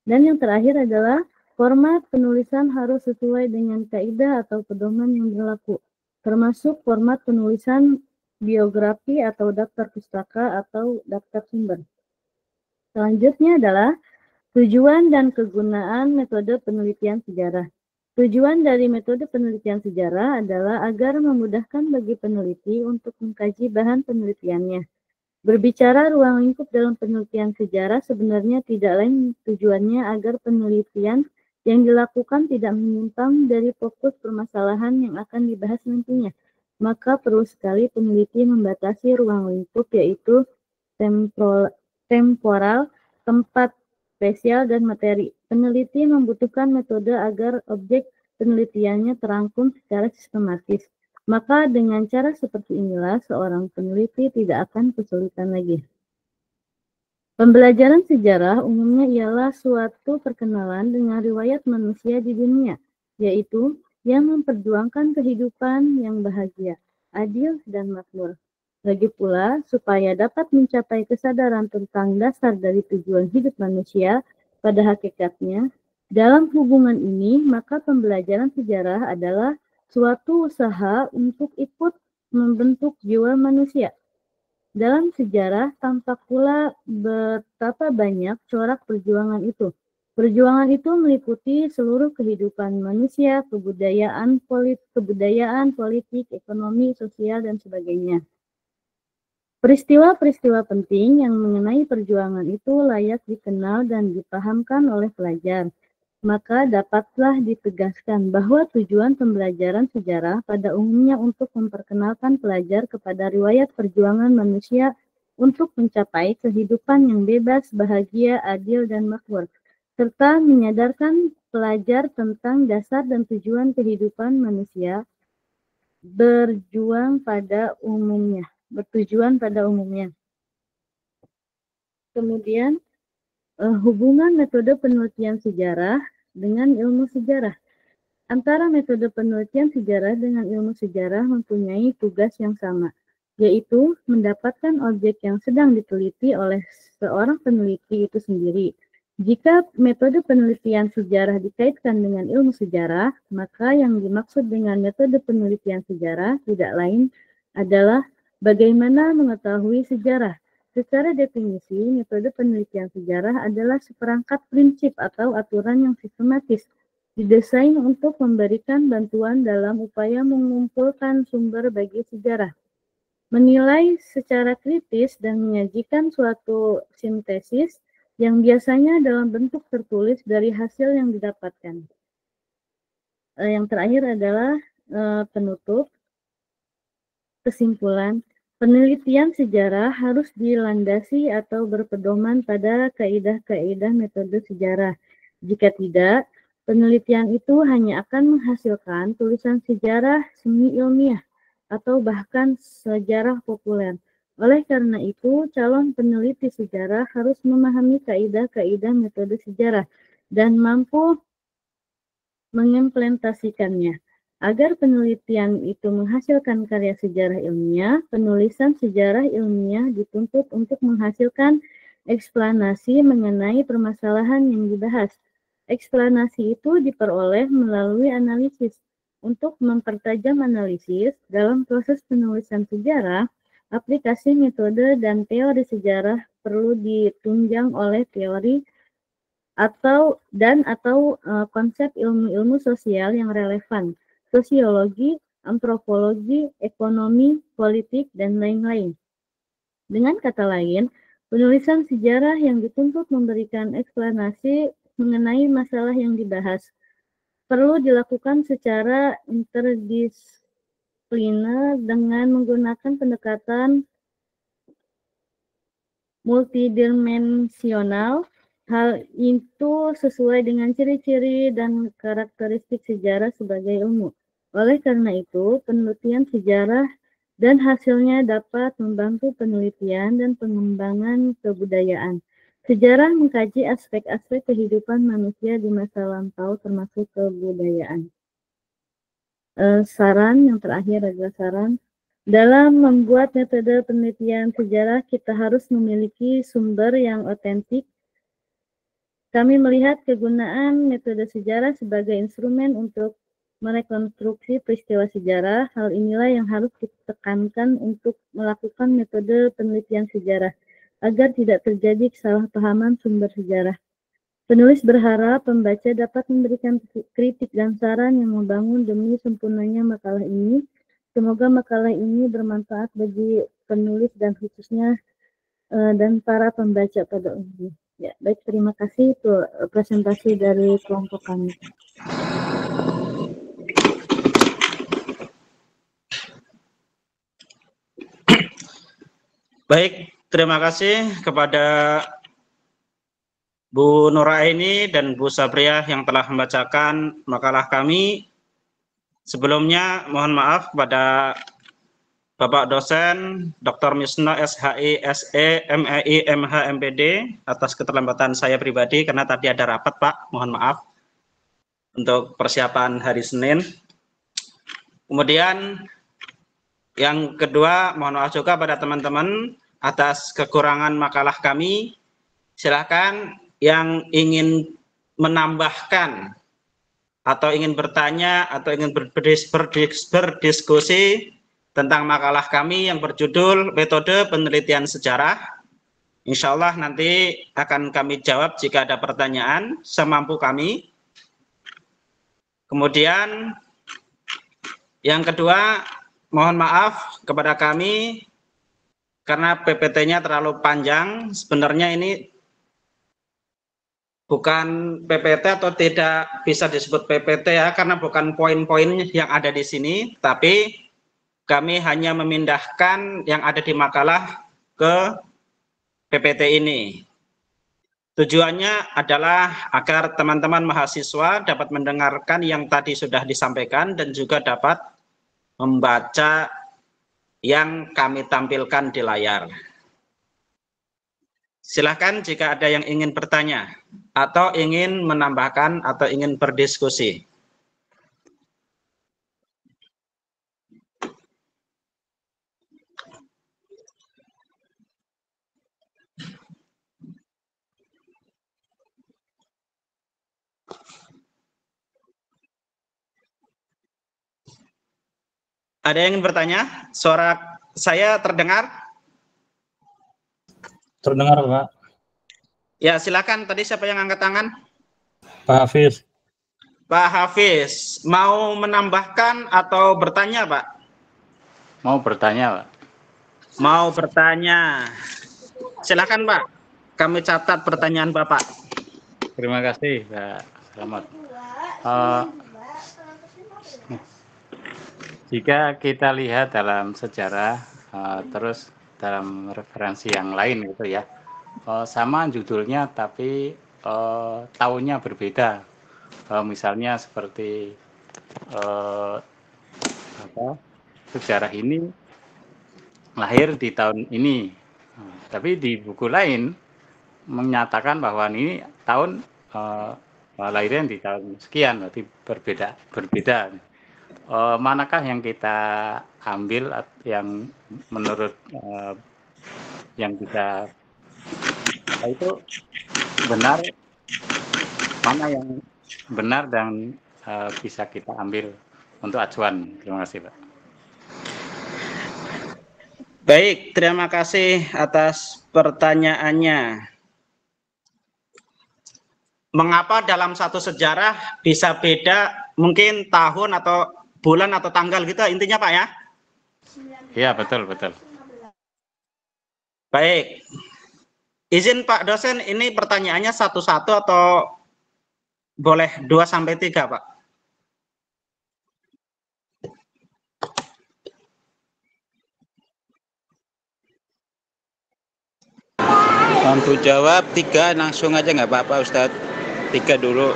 Dan yang terakhir adalah format penulisan harus sesuai dengan kaidah atau pedoman yang berlaku, termasuk format penulisan biografi atau daftar pustaka atau daftar sumber. Selanjutnya adalah tujuan dan kegunaan metode penelitian sejarah. Tujuan dari metode penelitian sejarah adalah agar memudahkan bagi peneliti untuk mengkaji bahan penelitiannya. Berbicara ruang lingkup dalam penelitian sejarah sebenarnya tidak lain tujuannya agar penelitian yang dilakukan tidak menyimpang dari fokus permasalahan yang akan dibahas nantinya. Maka perlu sekali peneliti membatasi ruang lingkup, yaitu temporal, tempat, spesial, dan materi. Peneliti membutuhkan metode agar objek penelitiannya terangkum secara sistematis. Maka dengan cara seperti inilah seorang peneliti tidak akan kesulitan lagi. Pembelajaran sejarah umumnya ialah suatu perkenalan dengan riwayat manusia di dunia, yaitu yang memperjuangkan kehidupan yang bahagia, adil, dan makmur. Lagi pula, supaya dapat mencapai kesadaran tentang dasar dari tujuan hidup manusia pada hakikatnya, dalam hubungan ini, maka pembelajaran sejarah adalah suatu usaha untuk ikut membentuk jiwa manusia. Dalam sejarah, tampak pula betapa banyak corak perjuangan itu. Perjuangan itu meliputi seluruh kehidupan manusia, kebudayaan, politik, ekonomi, sosial, dan sebagainya. Peristiwa-peristiwa penting yang mengenai perjuangan itu layak dikenal dan dipahamkan oleh pelajar. Maka dapatlah ditegaskan bahwa tujuan pembelajaran sejarah pada umumnya untuk memperkenalkan pelajar kepada riwayat perjuangan manusia untuk mencapai kehidupan yang bebas, bahagia, adil, dan makmur, serta menyadarkan pelajar tentang dasar dan tujuan kehidupan manusia bertujuan pada umumnya. Kemudian, hubungan metode penelitian sejarah dengan ilmu sejarah. Antara metode penelitian sejarah dengan ilmu sejarah mempunyai tugas yang sama, yaitu mendapatkan objek yang sedang diteliti oleh seorang peneliti itu sendiri. Jika metode penelitian sejarah dikaitkan dengan ilmu sejarah, maka yang dimaksud dengan metode penelitian sejarah tidak lain adalah bagaimana mengetahui sejarah. Secara definisi, metode penelitian sejarah adalah seperangkat prinsip atau aturan yang sistematis, didesain untuk memberikan bantuan dalam upaya mengumpulkan sumber bagi sejarah, menilai secara kritis, dan menyajikan suatu sintesis yang biasanya dalam bentuk tertulis dari hasil yang didapatkan. Yang terakhir adalah penutup. Kesimpulan, penelitian sejarah harus dilandasi atau berpedoman pada kaidah-kaidah metode sejarah. Jika tidak, penelitian itu hanya akan menghasilkan tulisan sejarah semi ilmiah atau bahkan sejarah populer. Oleh karena itu, calon peneliti sejarah harus memahami kaidah-kaidah metode sejarah dan mampu mengimplementasikannya. Agar penelitian itu menghasilkan karya sejarah ilmiah, penulisan sejarah ilmiah dituntut untuk menghasilkan eksplanasi mengenai permasalahan yang dibahas. Eksplanasi itu diperoleh melalui analisis. Untuk mempertajam analisis, dalam proses penulisan sejarah, aplikasi metode dan teori sejarah perlu ditunjang oleh teori atau konsep ilmu-ilmu sosial yang relevan, sosiologi, antropologi, ekonomi, politik, dan lain-lain. Dengan kata lain, penulisan sejarah yang dituntut memberikan eksplanasi mengenai masalah yang dibahas perlu dilakukan secara interdisipliner dengan menggunakan pendekatan multidimensional. Hal itu sesuai dengan ciri-ciri dan karakteristik sejarah sebagai ilmu. Oleh karena itu, penelitian sejarah dan hasilnya dapat membantu penelitian dan pengembangan kebudayaan. Sejarah mengkaji aspek-aspek kehidupan manusia di masa lampau termasuk kebudayaan. saran yang terakhir adalah saran. Dalam membuat metode penelitian sejarah, kita harus memiliki sumber yang otentik. Kami melihat kegunaan metode sejarah sebagai instrumen untuk merekonstruksi peristiwa sejarah. Hal inilah yang harus ditekankan untuk melakukan metode penelitian sejarah, agar tidak terjadi kesalahpahaman sumber sejarah. Penulis berharap pembaca dapat memberikan kritik dan saran yang membangun demi sempurnanya makalah ini. Semoga makalah ini bermanfaat bagi penulis dan khususnya dan para pembaca pada umumnya. Ya, baik, terima kasih itu presentasi dari kelompok kami. Baik, terima kasih kepada Bu Nuraini dan Bu Sabriyah yang telah membacakan makalah kami. Sebelumnya mohon maaf kepada Bapak dosen Dr. Misno SHI SE MEI MH MPD atas keterlambatan saya pribadi karena tadi ada rapat, Pak. Mohon maaf untuk persiapan hari Senin. Kemudian yang kedua, mohon maaf juga pada teman-teman atas kekurangan makalah kami. Silakan yang ingin menambahkan atau ingin bertanya atau ingin berdiskusi tentang makalah kami yang berjudul Metode Penelitian Sejarah. Insya Allah nanti akan kami jawab jika ada pertanyaan semampu kami. Kemudian yang kedua, mohon maaf kepada kami karena PPT-nya terlalu panjang. Sebenarnya ini bukan PPT atau tidak bisa disebut PPT ya, karena bukan poin-poin yang ada di sini, tapi kami hanya memindahkan yang ada di makalah ke PPT ini. Tujuannya adalah agar teman-teman mahasiswa dapat mendengarkan yang tadi sudah disampaikan dan juga dapat membaca yang kami tampilkan di layar. Silakan jika ada yang ingin bertanya atau ingin menambahkan atau ingin berdiskusi. Ada yang ingin bertanya? Suara saya terdengar? Terdengar, Pak. Ya, silakan. Tadi siapa yang angkat tangan? Pak Hafiz. Pak Hafiz, mau menambahkan atau bertanya, Pak? Mau bertanya, Pak. Mau bertanya. Silakan, Pak. Kami catat pertanyaan Bapak. Terima kasih, Pak Selamat. Jika kita lihat dalam sejarah, terus dalam referensi yang lain gitu ya, sama judulnya tapi tahunnya berbeda. Misalnya seperti sejarah ini lahir di tahun ini, tapi di buku lain menyatakan bahwa ini tahun lahirnya di tahun sekian, berarti berbeda. Manakah yang kita ambil yang menurut yang kita itu benar, mana yang benar dan bisa kita ambil untuk acuan. Terima kasih, Pak. Baik, terima kasih atas pertanyaannya. Mengapa dalam satu sejarah bisa beda mungkin tahun atau bulan atau tanggal gitu intinya, Pak ya? Iya, betul. Baik. Izin Pak dosen, ini pertanyaannya satu-satu atau boleh 2 sampai 3, Pak? Untuk jawab 3 langsung aja nggak apa-apa, Ustadz. 3 dulu.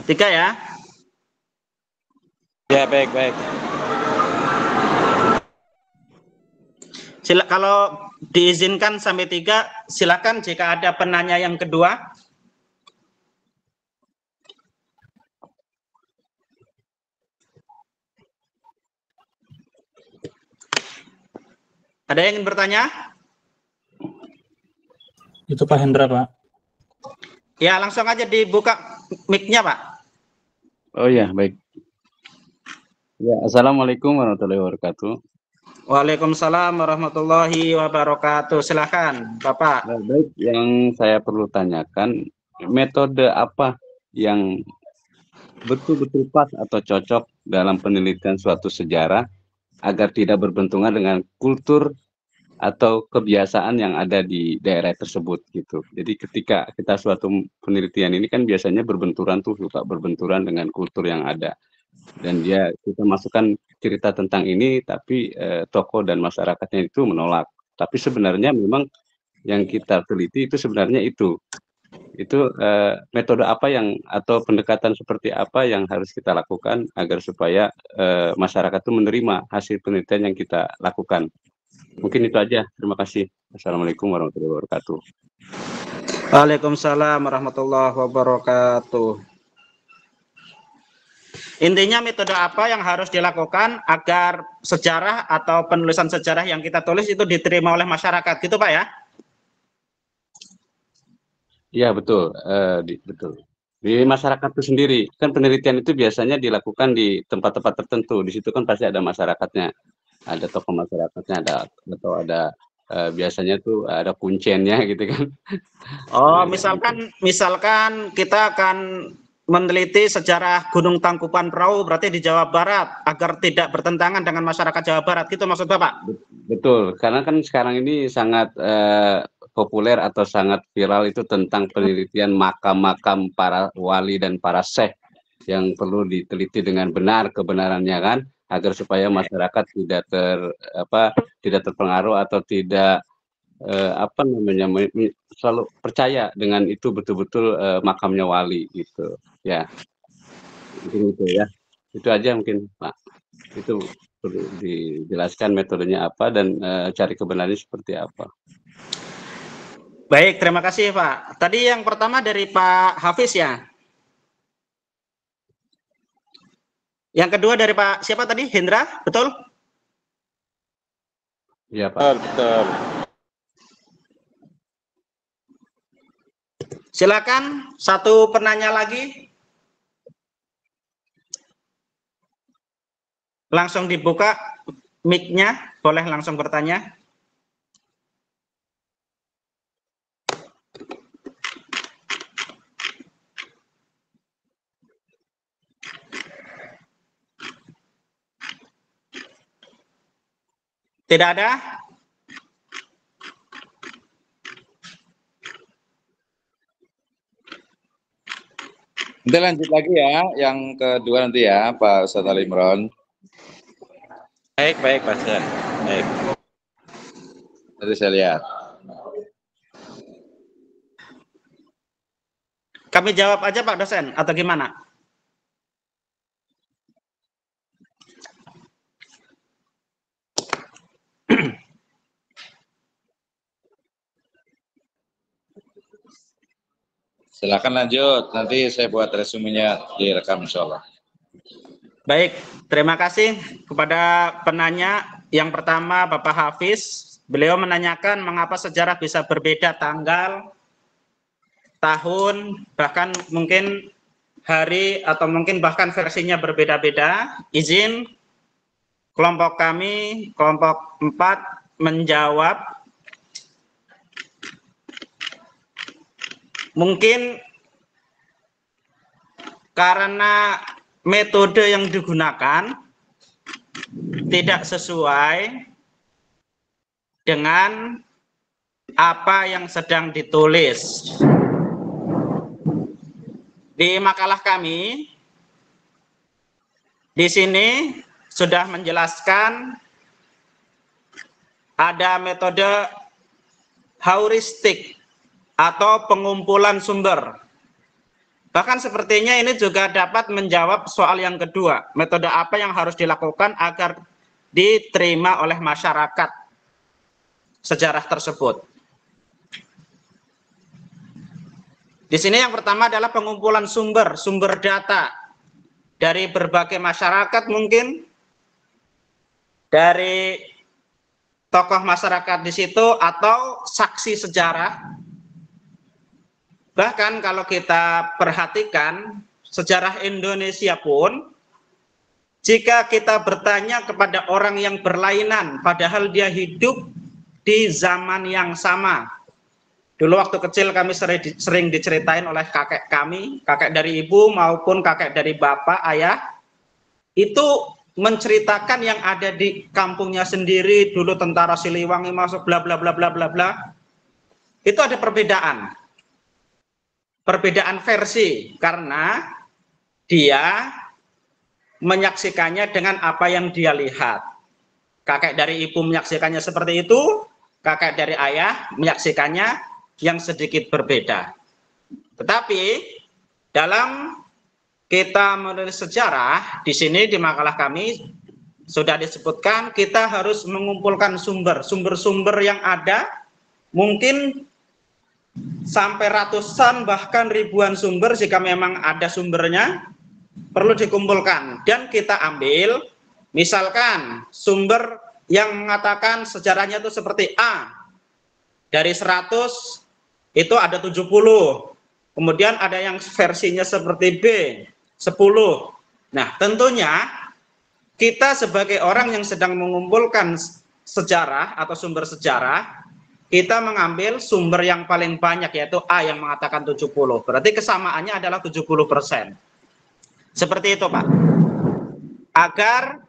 3 ya? Ya, baik. Kalau diizinkan sampai 3, silakan jika ada penanya yang kedua. Ada yang ingin bertanya? Itu Pak Hendra, Pak. Ya, langsung aja dibuka mic-nya, Pak. Oh ya, baik. Ya, Assalamualaikum warahmatullahi wabarakatuh. Waalaikumsalam warahmatullahi wabarakatuh. Silakan, Bapak. Nah, baik, yang saya perlu tanyakan, metode apa yang betul-betul pas atau cocok dalam penelitian suatu sejarah agar tidak berbenturan dengan kultur atau kebiasaan yang ada di daerah tersebut gitu. Jadi ketika kita suatu penelitian ini kan biasanya berbenturan dengan kultur yang ada. Dan kita masukkan cerita tentang ini, tapi tokoh dan masyarakatnya itu menolak. Tapi sebenarnya memang yang kita teliti itu sebenarnya itu metode apa atau pendekatan seperti apa yang harus kita lakukan agar supaya masyarakat itu menerima hasil penelitian yang kita lakukan. Mungkin itu aja. Terima kasih. Assalamualaikum warahmatullahi wabarakatuh. Waalaikumsalam warahmatullahi wabarakatuh. Intinya metode apa yang harus dilakukan agar sejarah atau penulisan sejarah yang kita tulis itu diterima oleh masyarakat, gitu Pak ya? Iya betul, betul. Di masyarakat itu sendiri, kan penelitian itu biasanya dilakukan di tempat-tempat tertentu. Di situ kan pasti ada masyarakatnya, ada tokoh masyarakatnya, ada biasanya tuh ada kuncennya gitu kan. Oh, misalkan kita akan meneliti sejarah Gunung Tangkuban Perahu berarti di Jawa Barat agar tidak bertentangan dengan masyarakat Jawa Barat, gitu maksud Bapak? Betul, karena kan sekarang ini sangat populer atau sangat viral itu tentang penelitian makam-makam para wali dan para syekh yang perlu diteliti dengan benar kebenarannya kan, agar supaya masyarakat tidak terpengaruh atau tidak selalu percaya dengan itu betul-betul makamnya wali gitu ya. Mungkin itu ya, itu aja mungkin Pak, itu perlu dijelaskan metodenya apa dan cari kebenarannya seperti apa. Baik, terima kasih Pak. Tadi yang pertama dari Pak Hafiz ya. Yang kedua dari Pak siapa tadi? Hendra, betul? Iya Pak. Betul. Silakan satu penanya lagi. Langsung dibuka mic-nya, boleh langsung bertanya. Tidak ada? Nanti lanjut lagi ya, yang kedua nanti ya, Pak Ustadz Ali Imron. Baik, Pak Ustadz. Baik. Nanti saya lihat. Kami jawab aja Pak dosen, atau gimana? Silakan lanjut, nanti saya buat resumenya direkam insya Allah. Baik, terima kasih kepada penanya. Yang pertama Bapak Hafiz, beliau menanyakan mengapa sejarah bisa berbeda tanggal, tahun, bahkan mungkin hari atau mungkin bahkan versinya berbeda-beda. Izin kelompok kami, kelompok 4 menjawab. Mungkin karena metode yang digunakan tidak sesuai dengan apa yang sedang ditulis. Di makalah kami, di sini sudah menjelaskan ada metode heuristik atau pengumpulan sumber. Bahkan sepertinya ini juga dapat menjawab soal yang kedua, metode apa yang harus dilakukan agar diterima oleh masyarakat sejarah tersebut. Di sini yang pertama adalah pengumpulan sumber data dari berbagai masyarakat mungkin, dari tokoh masyarakat di situ atau saksi sejarah. Bahkan kalau kita perhatikan sejarah Indonesia pun, jika kita bertanya kepada orang yang berlainan, padahal dia hidup di zaman yang sama. Dulu waktu kecil kami sering diceritain oleh kakek kami, kakek dari ibu maupun kakek dari bapak, ayah, itu menceritakan yang ada di kampungnya sendiri, dulu tentara Siliwangi masuk, bla bla bla bla bla bla. Itu ada perbedaan versi karena dia menyaksikannya dengan apa yang dia lihat. Kakek dari ibu menyaksikannya seperti itu, kakek dari ayah menyaksikannya yang sedikit berbeda. Tetapi dalam kita menulis sejarah, di sini di makalah kami sudah disebutkan kita harus mengumpulkan sumber-sumber yang ada, mungkin sampai ratusan bahkan ribuan sumber jika memang ada sumbernya perlu dikumpulkan dan kita ambil misalkan sumber yang mengatakan sejarahnya itu seperti A, dari 100 itu ada 70, kemudian ada yang versinya seperti B 10. Nah tentunya kita sebagai orang yang sedang mengumpulkan sejarah atau sumber sejarah, kita mengambil sumber yang paling banyak yaitu A yang mengatakan 70. Berarti kesamaannya adalah 70%. Seperti itu, Pak. Agar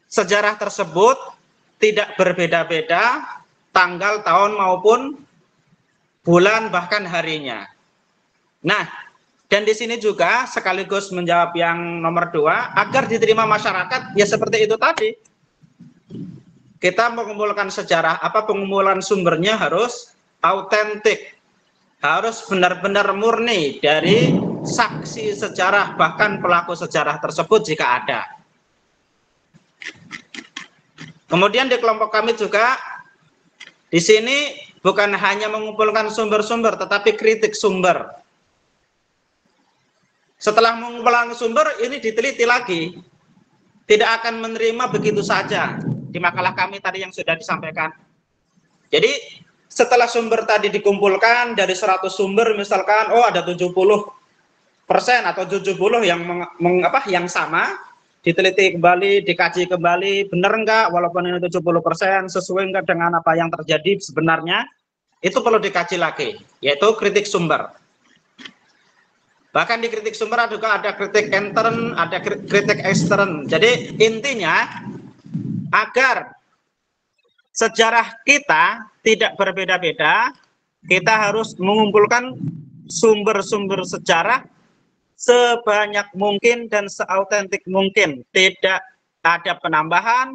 sejarah tersebut tidak berbeda-beda tanggal, tahun maupun bulan bahkan harinya. Nah, dan di sini juga sekaligus menjawab yang nomor 2, agar diterima masyarakat ya seperti itu tadi. Kita mengumpulkan sejarah, pengumpulan sumbernya harus autentik, harus benar-benar murni dari saksi sejarah, bahkan pelaku sejarah tersebut jika ada. Kemudian di kelompok kami juga, di sini bukan hanya mengumpulkan sumber-sumber, tetapi kritik sumber. Setelah mengumpulkan sumber, ini diteliti lagi. Tidak akan menerima begitu saja. Di makalah kami tadi yang sudah disampaikan. Jadi setelah sumber tadi dikumpulkan dari 100 sumber misalkan ada 70% atau 70 yang sama, diteliti kembali, dikaji kembali, benar enggak walaupun ini 70% sesuai enggak dengan apa yang terjadi sebenarnya, itu perlu dikaji lagi, yaitu kritik sumber. Bahkan di kritik sumber juga ada kritik intern, ada kritik ekstern. Jadi intinya agar sejarah kita tidak berbeda-beda, kita harus mengumpulkan sumber-sumber sejarah sebanyak mungkin dan seautentik mungkin. Tidak ada penambahan,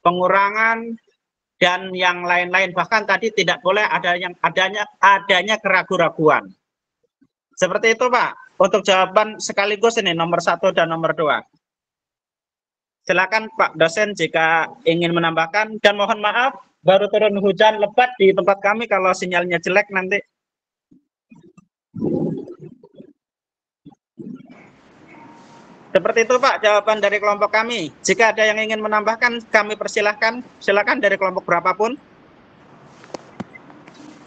pengurangan, dan yang lain-lain. Bahkan tadi tidak boleh adanya keraguan-raguan. Seperti itu, Pak. Untuk jawaban sekaligus ini nomor 1 dan nomor 2. Silakan Pak dosen jika ingin menambahkan, dan mohon maaf baru turun hujan lebat di tempat kami kalau sinyalnya jelek nanti. Seperti itu Pak jawaban dari kelompok kami. Jika ada yang ingin menambahkan kami persilahkan, silakan dari kelompok berapapun.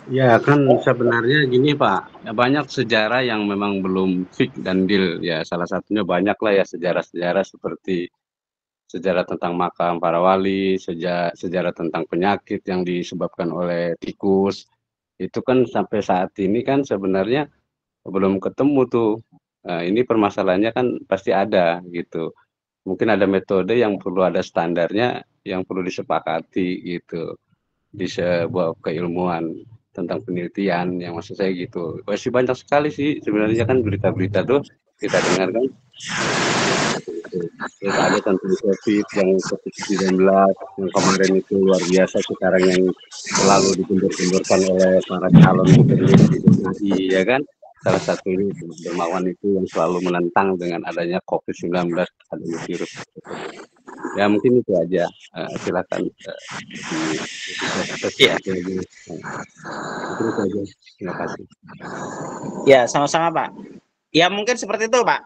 Ya kan sebenarnya gini Pak, banyak sejarah yang memang belum fix dan deal ya, salah satunya banyak lah ya sejarah-sejarah seperti sejarah tentang makam para wali, sejarah tentang penyakit yang disebabkan oleh tikus, itu kan sampai saat ini kan sebenarnya belum ketemu tuh. Nah, ini permasalahannya kan pasti ada gitu. Mungkin ada metode yang perlu ada standarnya, yang perlu disepakati gitu di sebuah keilmuan tentang penelitian, yang maksud saya gitu. Masih banyak sekali sih sebenarnya kan berita-berita tuh kita dengar kan. Terus ada tentang COVID yang COVID-19 yang kemarin itu luar biasa, sekarang yang selalu dikundur-kundurkan oleh para calon gubernur di DKI ya kan. Salah satu ini Dermawan itu yang selalu menentang dengan adanya COVID-19, adanya virus. Ya mungkin itu aja. Silakan. Itu aja. Terima kasih. Ya sama-sama Pak. Ya mungkin seperti itu Pak.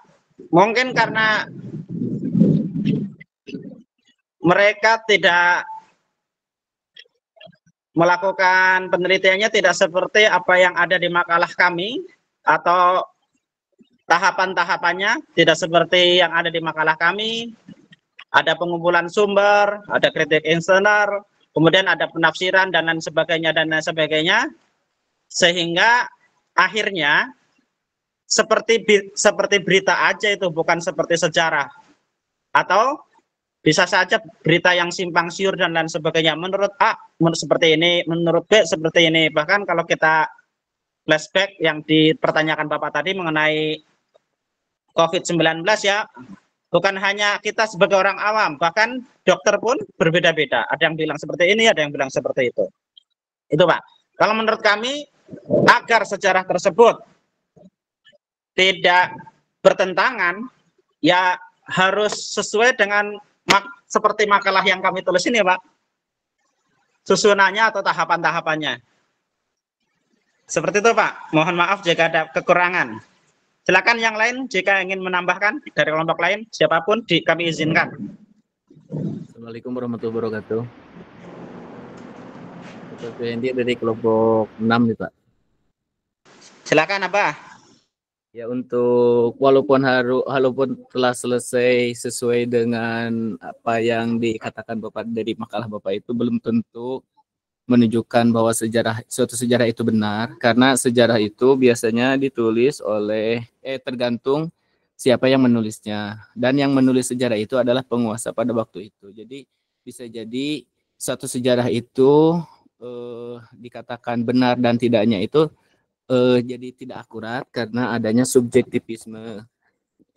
Mungkin karena mereka tidak melakukan penelitiannya tidak seperti apa yang ada di makalah kami, atau tahapan-tahapannya tidak seperti yang ada di makalah kami. Ada pengumpulan sumber, ada kritik eksternar, kemudian ada penafsiran dan lain sebagainya dan lain sebagainya, sehingga akhirnya seperti berita aja itu, bukan seperti sejarah. Atau bisa saja berita yang simpang siur dan lain sebagainya. Menurut A seperti ini, menurut B seperti ini. Bahkan kalau kita flashback yang dipertanyakan Bapak tadi mengenai COVID-19 ya, bukan hanya kita sebagai orang awam, bahkan dokter pun berbeda-beda. Ada yang bilang seperti ini, ada yang bilang seperti itu. Itu Pak. Kalau menurut kami, agar sejarah tersebut tidak bertentangan, ya harus sesuai dengan seperti makalah yang kami tulis ini Pak. Susunannya atau tahapan-tahapannya. Seperti itu Pak. Mohon maaf jika ada kekurangan. Silakan yang lain jika ingin menambahkan dari kelompok lain, siapapun kami izinkan. Assalamualaikum warahmatullahi wabarakatuh. Dr. Hendy dari kelompok 6 nih Pak. Silakan Abah. Ya, untuk walaupun telah selesai sesuai dengan apa yang dikatakan Bapak dari makalah Bapak itu, belum tentu menunjukkan bahwa suatu sejarah itu benar, karena sejarah itu biasanya ditulis oleh tergantung siapa yang menulisnya, dan yang menulis sejarah itu adalah penguasa pada waktu itu. Jadi bisa jadi suatu sejarah itu dikatakan benar dan tidaknya itu jadi tidak akurat karena adanya subjektivisme.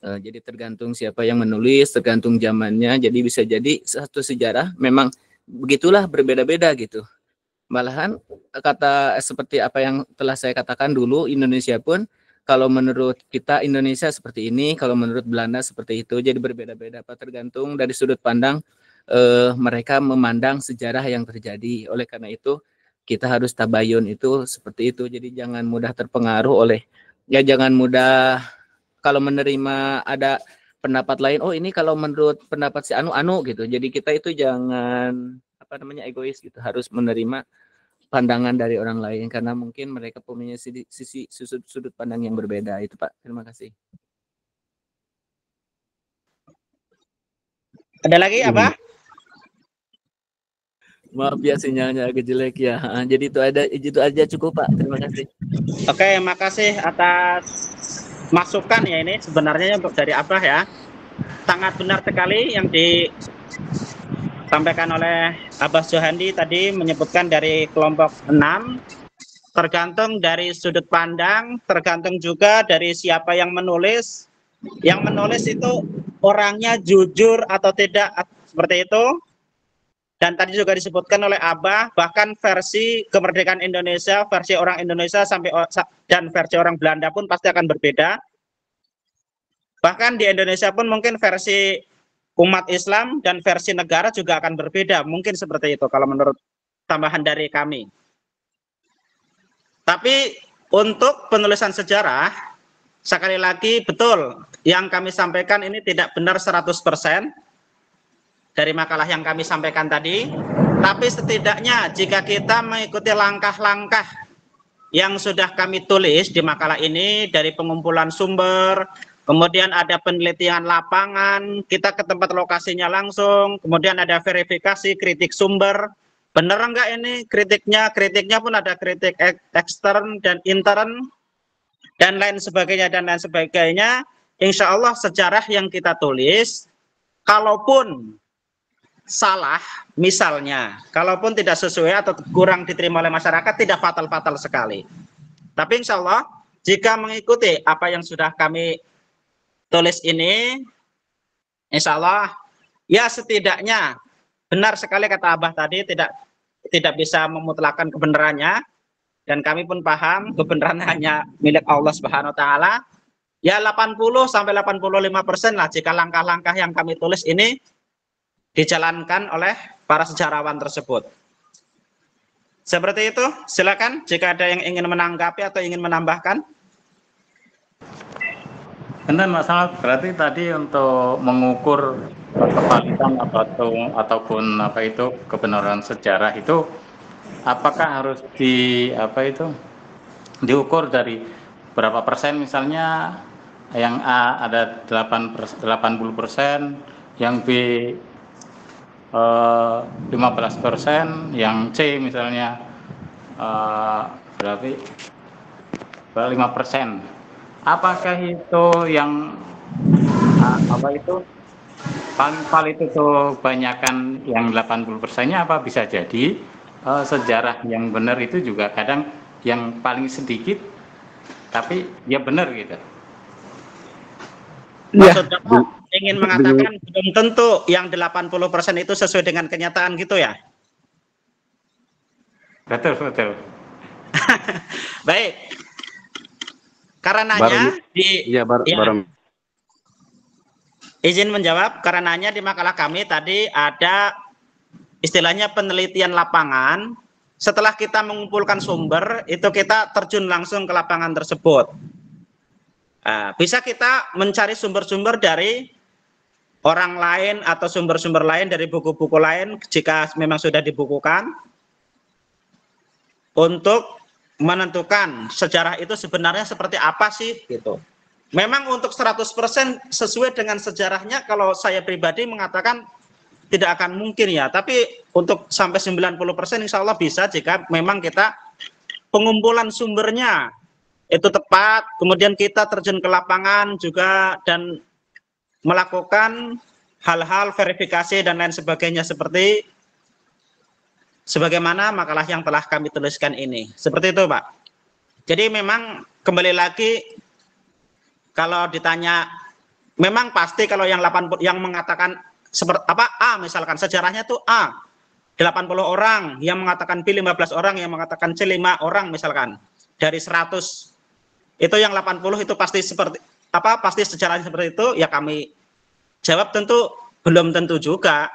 Jadi tergantung siapa yang menulis, tergantung zamannya. Jadi bisa jadi satu sejarah memang begitulah, berbeda-beda gitu. Malahan kata seperti apa yang telah saya katakan dulu, Indonesia pun kalau menurut kita Indonesia seperti ini, kalau menurut Belanda seperti itu. Jadi berbeda-beda, tergantung dari sudut pandang mereka memandang sejarah yang terjadi. Oleh karena itu kita harus tabayun itu seperti itu. Jadi jangan mudah terpengaruh oleh, ya jangan mudah kalau menerima ada pendapat lain, oh ini kalau menurut pendapat si anu gitu. Jadi kita itu jangan egois gitu, harus menerima pandangan dari orang lain karena mungkin mereka punya sisi sudut pandang yang berbeda. Itu Pak. Terima kasih. Ada lagi Abah? Maaf ya, sinyalnya agak jelek ya. Jadi itu aja cukup Pak. Terima kasih. Oke, makasih atas masukan ya, ini sebenarnya dari Abah ya. Sangat benar sekali yang disampaikan oleh Abah Johandi tadi, menyebutkan dari kelompok 6. Tergantung dari sudut pandang, tergantung juga dari siapa yang menulis. Yang menulis itu orangnya jujur atau tidak, seperti itu. Dan tadi juga disebutkan oleh Abah, bahkan versi kemerdekaan Indonesia, versi orang Indonesia dan versi orang Belanda pun pasti akan berbeda. Bahkan di Indonesia pun mungkin versi umat Islam dan versi negara juga akan berbeda. Mungkin seperti itu kalau menurut tambahan dari kami. Tapi untuk penulisan sejarah, sekali lagi betul, yang kami sampaikan ini tidak benar 100%. Dari makalah yang kami sampaikan tadi, tapi setidaknya jika kita mengikuti langkah-langkah yang sudah kami tulis di makalah ini, dari pengumpulan sumber, kemudian ada penelitian lapangan, kita ke tempat lokasinya langsung, kemudian ada verifikasi, kritik sumber, benar enggak ini kritiknya pun ada kritik ekstern dan intern, dan lain sebagainya, insya Allah sejarah yang kita tulis, kalaupun salah, misalnya, kalaupun tidak sesuai atau kurang diterima oleh masyarakat, tidak fatal-fatal sekali. Tapi insya Allah, jika mengikuti apa yang sudah kami tulis ini, insya Allah, ya setidaknya, benar sekali kata Abah tadi, tidak bisa memutlakkan kebenarannya, dan kami pun paham, kebenaran hanya milik Allah Subhanahu Wa Taala. Ya 80-85% lah jika langkah-langkah yang kami tulis ini dijalankan oleh para sejarawan tersebut. Seperti itu, silakan jika ada yang ingin menanggapi atau ingin menambahkan. Enten masalah berarti tadi untuk mengukur kevalidan ataupun kebenaran sejarah itu apakah harus diukur dari berapa persen, misalnya yang A ada 80%, yang B 15%, yang C misalnya berarti 5%. Apakah itu yang paling valid itu kebanyakan yang 80%-nya, apa bisa jadi sejarah yang benar itu juga kadang yang paling sedikit tapi ya benar gitu. Maksudnya ingin mengatakan belum tentu yang 80% itu sesuai dengan kenyataan gitu ya? Betul. Baik. Karenanya izin menjawab, karenanya di makalah kami tadi ada istilahnya penelitian lapangan. Setelah kita mengumpulkan sumber, itu kita terjun langsung ke lapangan tersebut. Bisa kita mencari sumber-sumber dari orang lain atau sumber-sumber lain dari buku-buku lain jika memang sudah dibukukan, untuk menentukan sejarah itu sebenarnya seperti apa sih gitu. Memang untuk 100% sesuai dengan sejarahnya, kalau saya pribadi mengatakan tidak akan mungkin ya, tapi untuk sampai 90% insya Allah bisa jika memang kita pengumpulan sumbernya itu tepat, kemudian kita terjun ke lapangan juga dan melakukan hal-hal verifikasi dan lain sebagainya seperti sebagaimana makalah yang telah kami tuliskan ini. Seperti itu, Pak. Jadi memang kembali lagi, kalau ditanya, memang pasti kalau yang 80 yang mengatakan seperti apa A misalkan sejarahnya tuh A 80 orang, yang mengatakan B 15 orang, yang mengatakan C 5 orang misalkan dari 100, itu yang 80 itu pasti seperti apa, pasti sejarahnya seperti itu ya. Kami jawab tentu belum tentu juga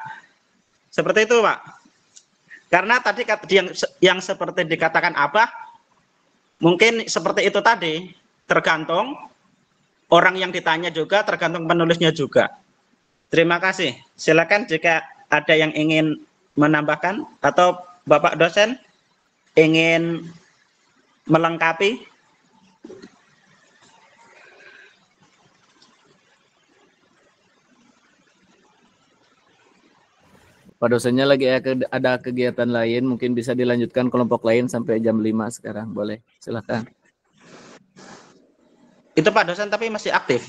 seperti itu, Pak, karena tadi yang seperti dikatakan Abah mungkin seperti itu tadi, tergantung orang yang ditanya juga, tergantung penulisnya juga. Terima kasih. Silakan jika ada yang ingin menambahkan atau Bapak dosen ingin melengkapi. Pak dosennya lagi ada kegiatan lain, mungkin bisa dilanjutkan kelompok lain sampai jam 5 sekarang. Boleh, silakan. Itu Pak dosen tapi masih aktif.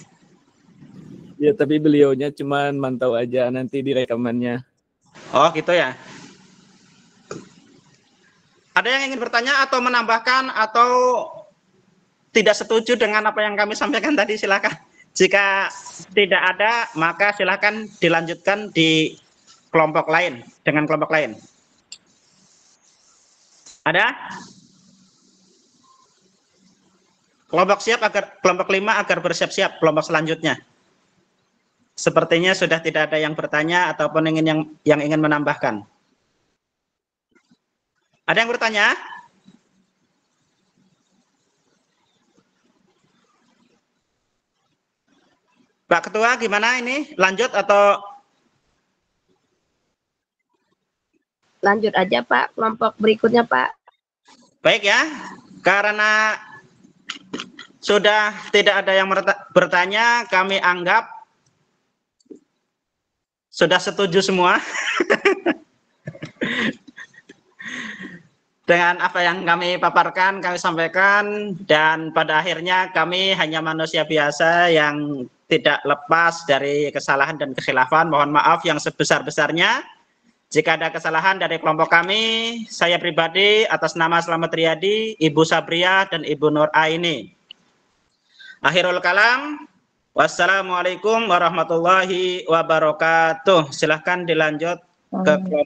Ya, tapi beliaunya cuman mantau aja, nanti di rekamannya. Oh, gitu ya. Ada yang ingin bertanya atau menambahkan atau tidak setuju dengan apa yang kami sampaikan tadi, silakan. Jika tidak ada, maka silakan dilanjutkan di kelompok lain, dengan kelompok lain. Ada? Kelompok siap agar kelompok 5 agar bersiap-siap kelompok selanjutnya. Sepertinya sudah tidak ada yang bertanya ataupun yang ingin menambahkan. Ada yang bertanya? Pak Ketua, gimana ini? Lanjut atau? Lanjut aja, Pak. Kelompok berikutnya, Pak. Baik ya, karena sudah tidak ada yang bertanya, kami anggap sudah setuju semua dengan apa yang kami paparkan, kami sampaikan, dan pada akhirnya kami hanya manusia biasa yang tidak lepas dari kesalahan dan kekhilafan. Mohon maaf yang sebesar-besarnya jika ada kesalahan dari kelompok kami. Saya pribadi atas nama Slamet Riyadi, Ibu Sabria, dan Ibu Nur Aini. Akhirul kalam. Wassalamualaikum warahmatullahi wabarakatuh. Silahkan dilanjut ke kelompok.